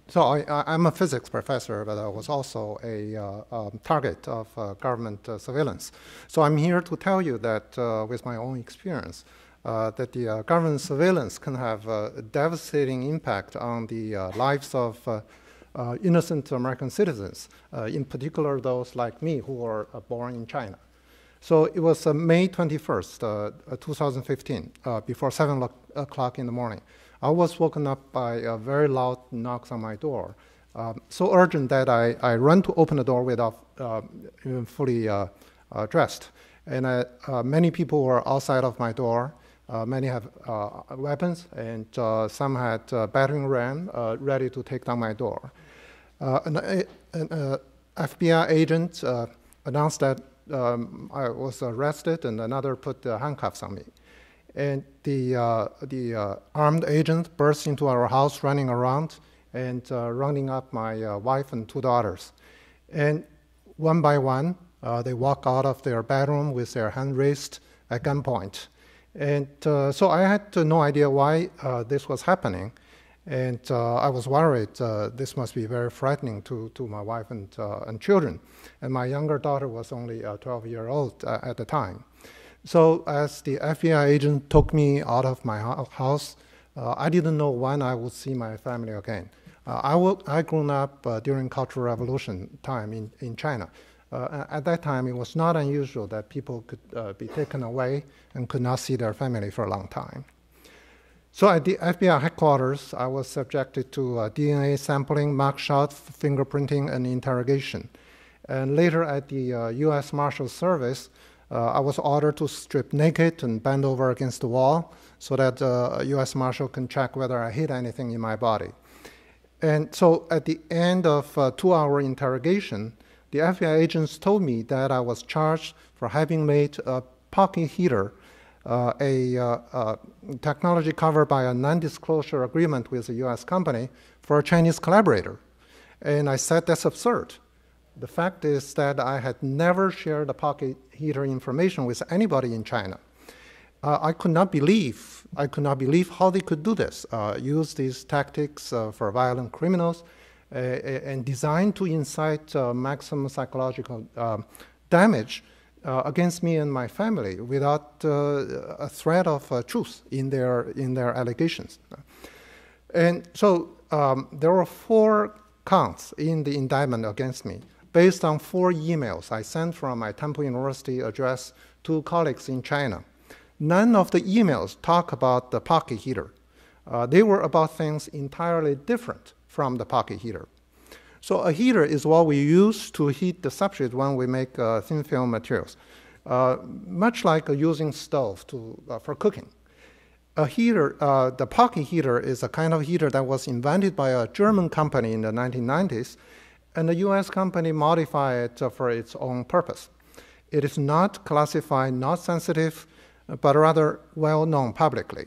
So I'm a physics professor, but I was also a target of government surveillance. So I'm here to tell you that with my own experience, that the government surveillance can have a devastating impact on the lives of innocent American citizens, in particular those like me who were born in China. So it was May 21st, 2015, before 7 o'clock in the morning. I was woken up by a very loud knocks on my door, so urgent that I run to open the door without even fully dressed. And many people were outside of my door. Many have weapons, and some had battering ram ready to take down my door. An FBI agent announced that I was arrested, and another put handcuffs on me. And the armed agent burst into our house running around and rounding up my wife and 2 daughters. And one by one, they walk out of their bedroom with their hand raised at gunpoint. And so I had no idea why this was happening. And I was worried this must be very frightening to my wife and children. And my younger daughter was only 12 years old at the time. So as the FBI agent took me out of my house, I didn't know when I would see my family again. I grew up during Cultural Revolution time in China. At that time, it was not unusual that people could be taken away and could not see their family for a long time. So at the FBI headquarters, I was subjected to DNA sampling, mugshot, fingerprinting, and interrogation. And later at the U.S. Marshal Service, I was ordered to strip naked and bend over against the wall so that the U.S. Marshal can check whether I hid anything in my body. And so at the end of a 2-hour interrogation, the FBI agents told me that I was charged for having made a pocket heater, a technology covered by a non-disclosure agreement with a U.S. company for a Chinese collaborator. And I said, that's absurd. The fact is that I had never shared the pocket heater information with anybody in China. I could not believe how they could do this, use these tactics for violent criminals, and designed to incite maximum psychological damage against me and my family without a threat of truth in their allegations. And so there were 4 counts in the indictment against me, based on 4 emails I sent from my Temple University address to colleagues in China. None of the emails talk about the pocket heater. They were about things entirely different from the pocket heater. So a heater is what we use to heat the substrate when we make thin film materials, much like using stove for cooking. A heater, the pocket heater, is a kind of heater that was invented by a German company in the 1990s, and the US company modified it for its own purpose. It is not classified, not sensitive, but rather well-known publicly.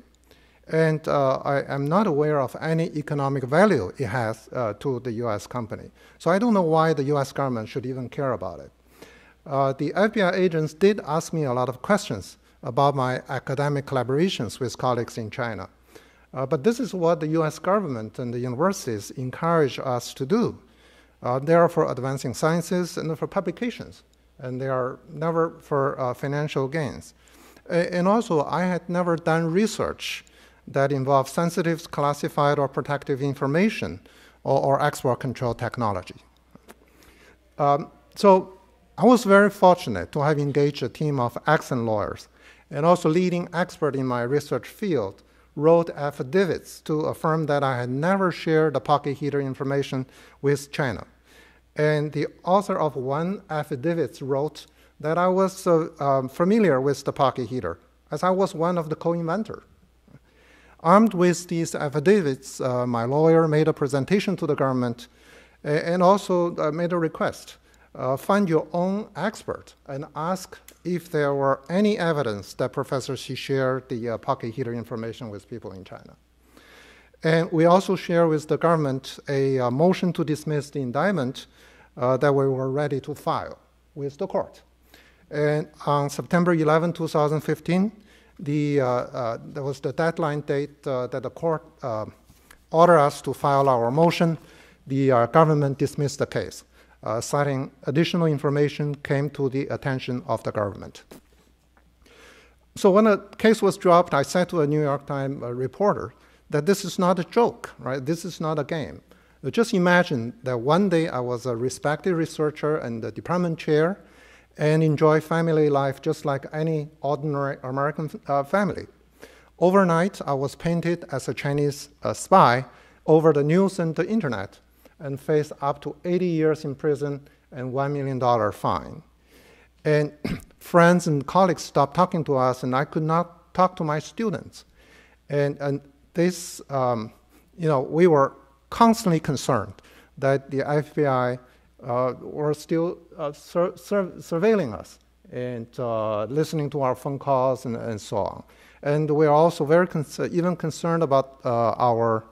And I am not aware of any economic value it has to the US company. So I don't know why the US government should even care about it. The FBI agents did ask me a lot of questions about my academic collaborations with colleagues in China. But this is what the US government and the universities encourage us to do. They are for advancing sciences and for publications, and they are never for financial gains. And also, I had never done research that involved sensitive, classified, or protective information or export control technology. So I was very fortunate to have engaged a team of excellent lawyers, and also leading expert in my research field wrote affidavits to affirm that I had never shared the pocket heater information with China. And the author of one affidavit wrote that I was familiar with the pocket heater, as I was one of the co-inventors. Armed with these affidavits, my lawyer made a presentation to the government and also made a request. Find your own expert and ask if there were any evidence that Professor Xi shared the pocket heater information with people in China. And we also share with the government a motion to dismiss the indictment that we were ready to file with the court. And on September 11, 2015, there was the deadline date that the court ordered us to file our motion. the government dismissed the case, citing additional information came to the attention of the government. So when the case was dropped, I said to a New York Times reporter that this is not a joke, right? This is not a game. Just imagine that one day I was a respected researcher and the department chair and enjoy family life just like any ordinary American family. Overnight, I was painted as a Chinese spy over the news and the internet and faced up to 80 years in prison and $1 million fine. And friends and colleagues stopped talking to us, and I could not talk to my students. And this, we were constantly concerned that the FBI were still surveilling us and listening to our phone calls and so on. And we are also very even concerned about our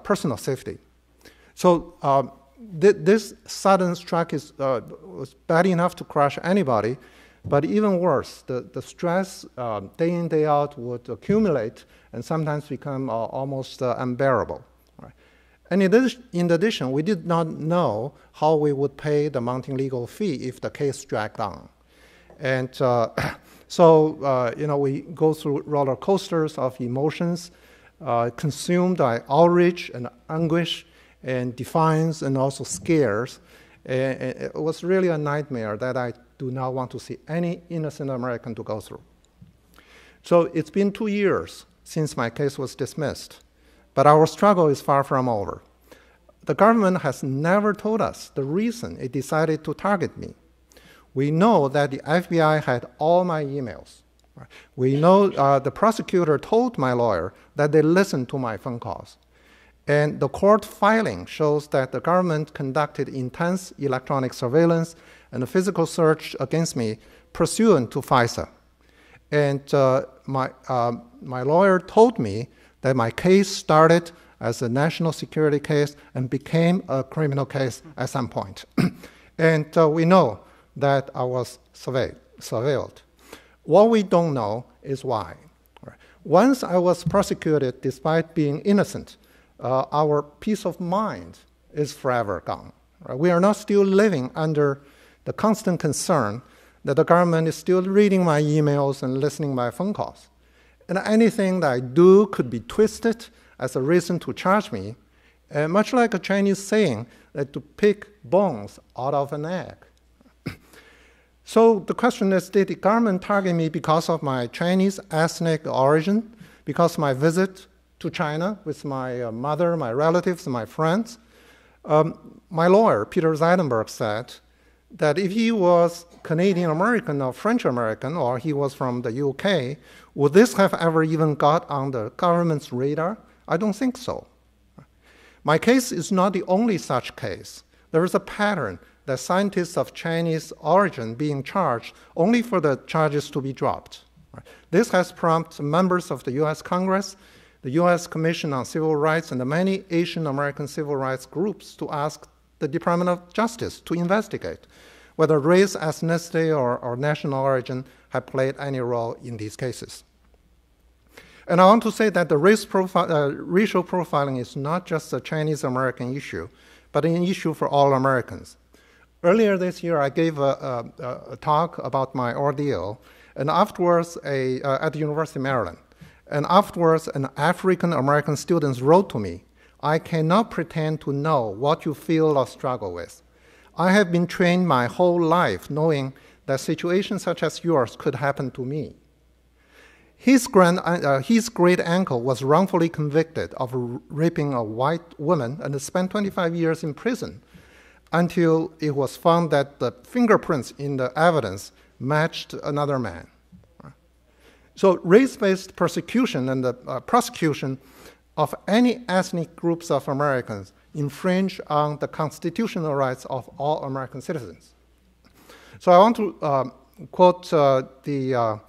personal safety. So this sudden strike was bad enough to crush anybody, but even worse, the stress day in, day out would accumulate and sometimes become almost unbearable. Right? And in addition, we did not know how we would pay the mounting legal fee if the case dragged on. And we go through roller coasters of emotions, consumed by outrage and anguish, and defiance, and also scares. And it was really a nightmare that I do not want to see any innocent American to go through. So it's been 2 years since my case was dismissed, but our struggle is far from over. The government has never told us the reason it decided to target me. We know that the FBI had all my emails. We know the prosecutor told my lawyer that they listened to my phone calls. And the court filing shows that the government conducted intense electronic surveillance and a physical search against me pursuant to FISA. And my lawyer told me that my case started as a national security case and became a criminal case at some point. And we know that I was surveilled. What we don't know is why. Once I was prosecuted despite being innocent, our peace of mind is forever gone. Right? We are not still living under the constant concern that the government is still reading my emails and listening to my phone calls. And anything that I do could be twisted as a reason to charge me, much like a Chinese saying that to pick bones out of an egg. So the question is, did the government target me because of my Chinese ethnic origin, because of my visit to China with my mother, my relatives, and my friends? My lawyer, Peter Zeidenberg, said that if he was Canadian-American or French-American, or he was from the UK, would this have ever even got on the government's radar? I don't think so. My case is not the only such case. There is a pattern that scientists of Chinese origin being charged only for the charges to be dropped. This has prompted members of the US Congress, the US Commission on Civil Rights, and the many Asian American civil rights groups to ask the Department of Justice to investigate whether race, ethnicity, or national origin have played any role in these cases. And I want to say that the racial profiling is not just a Chinese American issue, but an issue for all Americans. Earlier this year, I gave a talk about my ordeal, and afterwards, at the University of Maryland. And afterwards, an African-American student wrote to me, "I cannot pretend to know what you feel or struggle with. I have been trained my whole life knowing that situations such as yours could happen to me." His great uncle was wrongfully convicted of raping a white woman and spent 25 years in prison until it was found that the fingerprints in the evidence matched another man. So race-based persecution and the prosecution of any ethnic groups of Americans infringe on the constitutional rights of all American citizens. So I want to quote in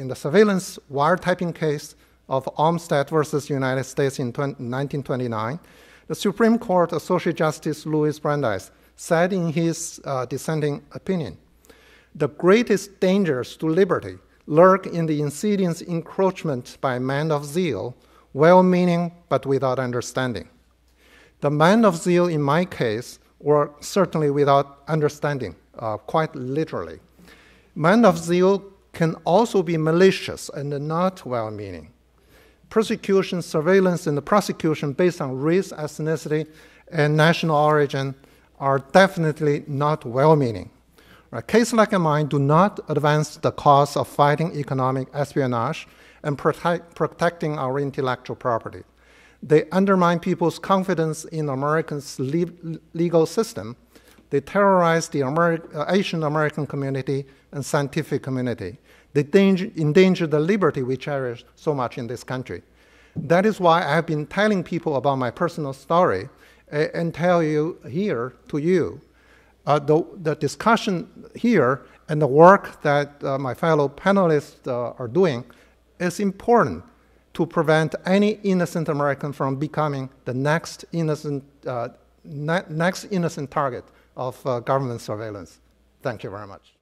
the surveillance wiretapping case of Olmstead versus United States in 1929, the Supreme Court Associate Justice Louis Brandeis said in his dissenting opinion, "The greatest dangers to liberty lurk in the insidious encroachment by men of zeal, well-meaning but without understanding." The men of zeal in my case were certainly without understanding, quite literally. Men of zeal can also be malicious and not well-meaning. Persecution, surveillance, and the prosecution based on race, ethnicity, and national origin are definitely not well-meaning. A case like mine do not advance the cause of fighting economic espionage and protecting our intellectual property. They undermine people's confidence in America's legal system. They terrorize the Asian American community and scientific community. They endanger the liberty we cherish so much in this country. That is why I have been telling people about my personal story and tell you here to you. The discussion here and the work that my fellow panelists are doing is important to prevent any innocent American from becoming the next innocent target of government surveillance. Thank you very much.